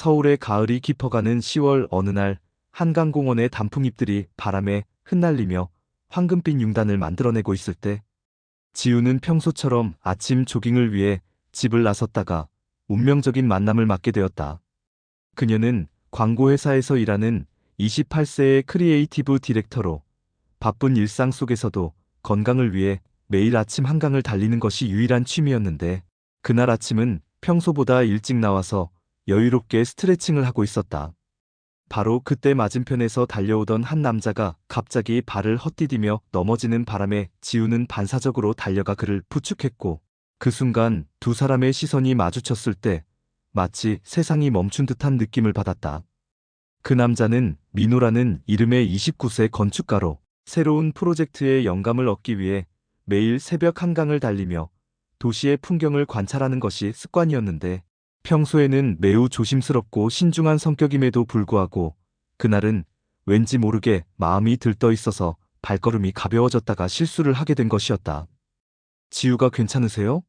서울의 가을이 깊어가는 10월 어느 날 한강공원의 단풍잎들이 바람에 흩날리며 황금빛 융단을 만들어내고 있을 때 지우는 평소처럼 아침 조깅을 위해 집을 나섰다가 운명적인 만남을 맞게 되었다. 그녀는 광고회사에서 일하는 28세의 크리에이티브 디렉터로 바쁜 일상 속에서도 건강을 위해 매일 아침 한강을 달리는 것이 유일한 취미였는데 그날 아침은 평소보다 일찍 나와서 여유롭게 스트레칭을 하고 있었다. 바로 그때 맞은편에서 달려오던 한 남자가 갑자기 발을 헛디디며 넘어지는 바람에 지우는 반사적으로 달려가 그를 부축했고 그 순간 두 사람의 시선이 마주쳤을 때 마치 세상이 멈춘 듯한 느낌을 받았다. 그 남자는 민호라는 이름의 29세 건축가로 새로운 프로젝트에 영감을 얻기 위해 매일 새벽 한강을 달리며 도시의 풍경을 관찰하는 것이 습관이었는데 평소에는 매우 조심스럽고 신중한 성격임에도 불구하고 그날은 왠지 모르게 마음이 들떠 있어서 발걸음이 가벼워졌다가 실수를 하게 된 것이었다. 지우가 괜찮으세요?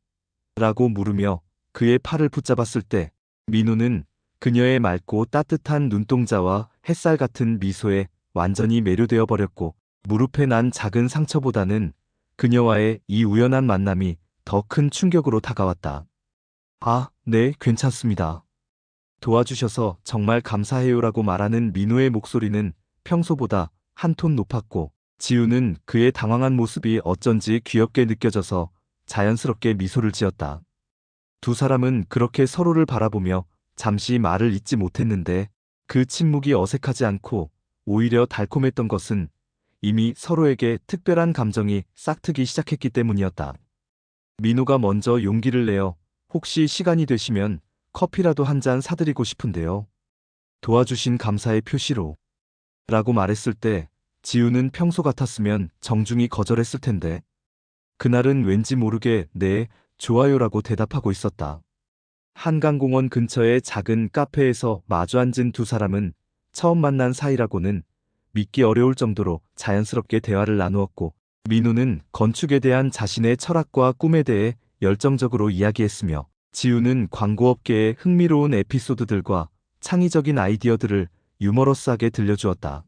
라고 물으며 그의 팔을 붙잡았을 때 민호는 그녀의 맑고 따뜻한 눈동자와 햇살 같은 미소에 완전히 매료되어 버렸고 무릎에 난 작은 상처보다는 그녀와의 이 우연한 만남이 더 큰 충격으로 다가왔다. 아, 네, 괜찮습니다. 도와주셔서 정말 감사해요라고 말하는 민호의 목소리는 평소보다 한 톤 높았고 지우는 그의 당황한 모습이 어쩐지 귀엽게 느껴져서 자연스럽게 미소를 지었다. 두 사람은 그렇게 서로를 바라보며 잠시 말을 잇지 못했는데 그 침묵이 어색하지 않고 오히려 달콤했던 것은 이미 서로에게 특별한 감정이 싹트기 시작했기 때문이었다. 민호가 먼저 용기를 내어 혹시 시간이 되시면 커피라도 한 잔 사드리고 싶은데요. 도와주신 감사의 표시로. 라고 말했을 때 지우는 평소 같았으면 정중히 거절했을 텐데 그날은 왠지 모르게 네, 좋아요라고 대답하고 있었다. 한강공원 근처의 작은 카페에서 마주 앉은 두 사람은 처음 만난 사이라고는 믿기 어려울 정도로 자연스럽게 대화를 나누었고 민호는 건축에 대한 자신의 철학과 꿈에 대해 열정적으로 이야기했으며 지우는 광고업계의 흥미로운 에피소드들과 창의적인 아이디어들을 유머러스하게 들려주었다.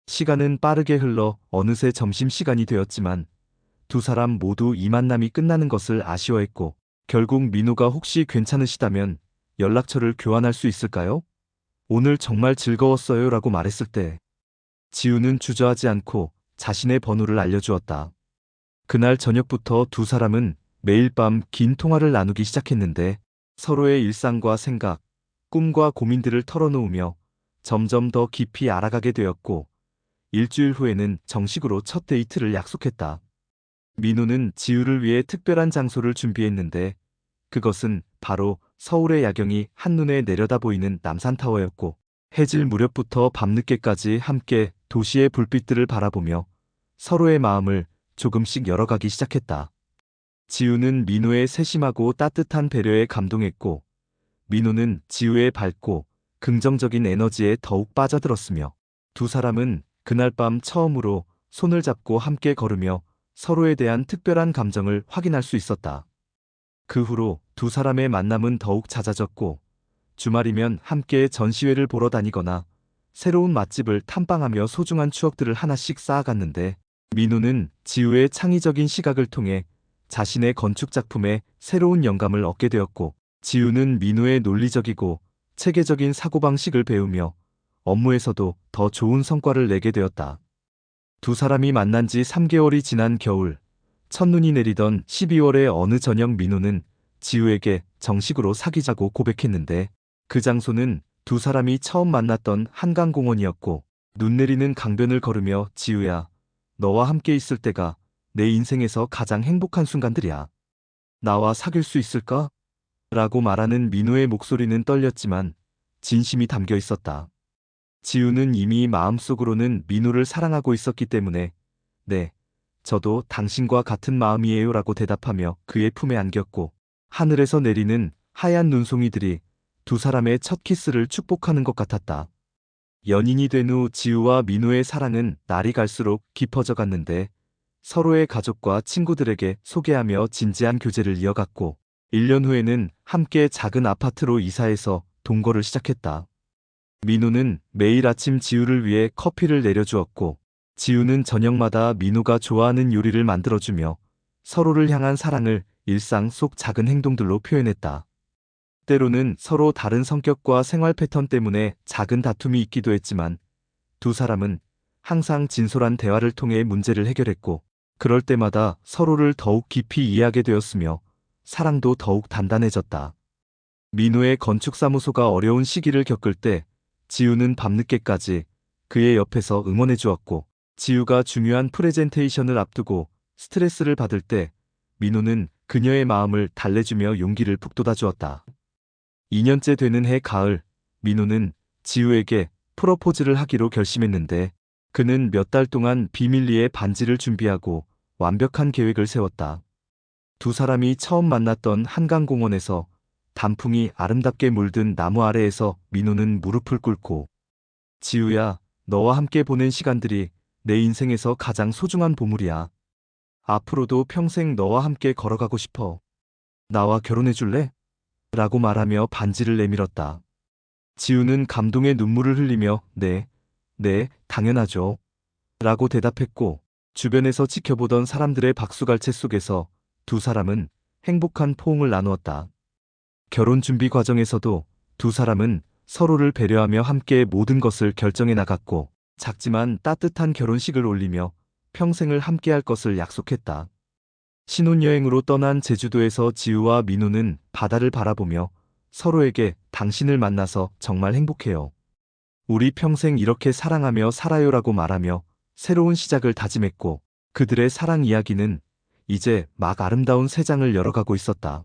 시간은 빠르게 흘러 어느새 점심시간이 되었지만 두 사람 모두 이 만남이 끝나는 것을 아쉬워했고 결국 민호가 혹시 괜찮으시다면 연락처를 교환할 수 있을까요? 오늘 정말 즐거웠어요 라고 말했을 때 지우는 주저하지 않고 자신의 번호를 알려주었다. 그날 저녁부터 두 사람은 매일 밤 긴 통화를 나누기 시작했는데 서로의 일상과 생각, 꿈과 고민들을 털어놓으며 점점 더 깊이 알아가게 되었고 일주일 후에는 정식으로 첫 데이트를 약속했다. 민호는 지우를 위해 특별한 장소를 준비했는데 그것은 바로 서울의 야경이 한눈에 내려다 보이는 남산타워였고 해질 무렵부터 밤늦게까지 함께 도시의 불빛들을 바라보며 서로의 마음을 조금씩 열어가기 시작했다. 지우는 민호의 세심하고 따뜻한 배려에 감동했고 민호는 지우의 밝고 긍정적인 에너지에 더욱 빠져들었으며 두 사람은 그날 밤 처음으로 손을 잡고 함께 걸으며 서로에 대한 특별한 감정을 확인할 수 있었다. 그 후로 두 사람의 만남은 더욱 잦아졌고 주말이면 함께 전시회를 보러 다니거나 새로운 맛집을 탐방하며 소중한 추억들을 하나씩 쌓아갔는데 민호는 지우의 창의적인 시각을 통해 자신의 건축 작품에 새로운 영감을 얻게 되었고 지우는 민호의 논리적이고 체계적인 사고방식을 배우며 업무에서도 더 좋은 성과를 내게 되었다. 두 사람이 만난 지 3개월이 지난 겨울, 첫눈이 내리던 12월의 어느 저녁 민호는 지우에게 정식으로 사귀자고 고백했는데 그 장소는 두 사람이 처음 만났던 한강공원이었고 눈 내리는 강변을 걸으며 지우야, 너와 함께 있을 때가 내 인생에서 가장 행복한 순간들이야. 나와 사귈 수 있을까? 라고 말하는 민호의 목소리는 떨렸지만 진심이 담겨 있었다. 지우는 이미 마음속으로는 민호를 사랑하고 있었기 때문에 네, 저도 당신과 같은 마음이에요 라고 대답하며 그의 품에 안겼고 하늘에서 내리는 하얀 눈송이들이 두 사람의 첫 키스를 축복하는 것 같았다. 연인이 된 후 지우와 민호의 사랑은 날이 갈수록 깊어져 갔는데 서로의 가족과 친구들에게 소개하며 진지한 교제를 이어갔고 1년 후에는 함께 작은 아파트로 이사해서 동거를 시작했다. 민우는 매일 아침 지우를 위해 커피를 내려주었고, 지우는 저녁마다 민우가 좋아하는 요리를 만들어주며 서로를 향한 사랑을 일상 속 작은 행동들로 표현했다. 때로는 서로 다른 성격과 생활 패턴 때문에 작은 다툼이 있기도 했지만 두 사람은 항상 진솔한 대화를 통해 문제를 해결했고, 그럴 때마다 서로를 더욱 깊이 이해하게 되었으며 사랑도 더욱 단단해졌다. 민우의 건축사무소가 어려운 시기를 겪을 때 지우는 밤늦게까지 그의 옆에서 응원해 주었고, 지우가 중요한 프레젠테이션을 앞두고 스트레스를 받을 때 민우는 그녀의 마음을 달래주며 용기를 북돋아 주었다. 2년째 되는 해 가을, 민우는 지우에게 프로포즈를 하기로 결심했는데 그는 몇 달 동안 비밀리에 반지를 준비하고 완벽한 계획을 세웠다. 두 사람이 처음 만났던 한강공원에서 단풍이 아름답게 물든 나무 아래에서 민우는 무릎을 꿇고, 지우야, 너와 함께 보낸 시간들이 내 인생에서 가장 소중한 보물이야. 앞으로도 평생 너와 함께 걸어가고 싶어. 나와 결혼해 줄래? 라고 말하며 반지를 내밀었다. 지우는 감동의 눈물을 흘리며 네, 당연하죠. 라고 대답했고, 주변에서 지켜보던 사람들의 박수갈채 속에서 두 사람은 행복한 포옹을 나누었다. 결혼 준비 과정에서도 두 사람은 서로를 배려하며 함께 모든 것을 결정해 나갔고, 작지만 따뜻한 결혼식을 올리며 평생을 함께할 것을 약속했다. 신혼여행으로 떠난 제주도에서 지우와 민우는 바다를 바라보며 서로에게 당신을 만나서 정말 행복해요. 우리 평생 이렇게 사랑하며 살아요라고 말하며 새로운 시작을 다짐했고, 그들의 사랑 이야기는 이제 막 아름다운 새 장을 열어가고 있었다.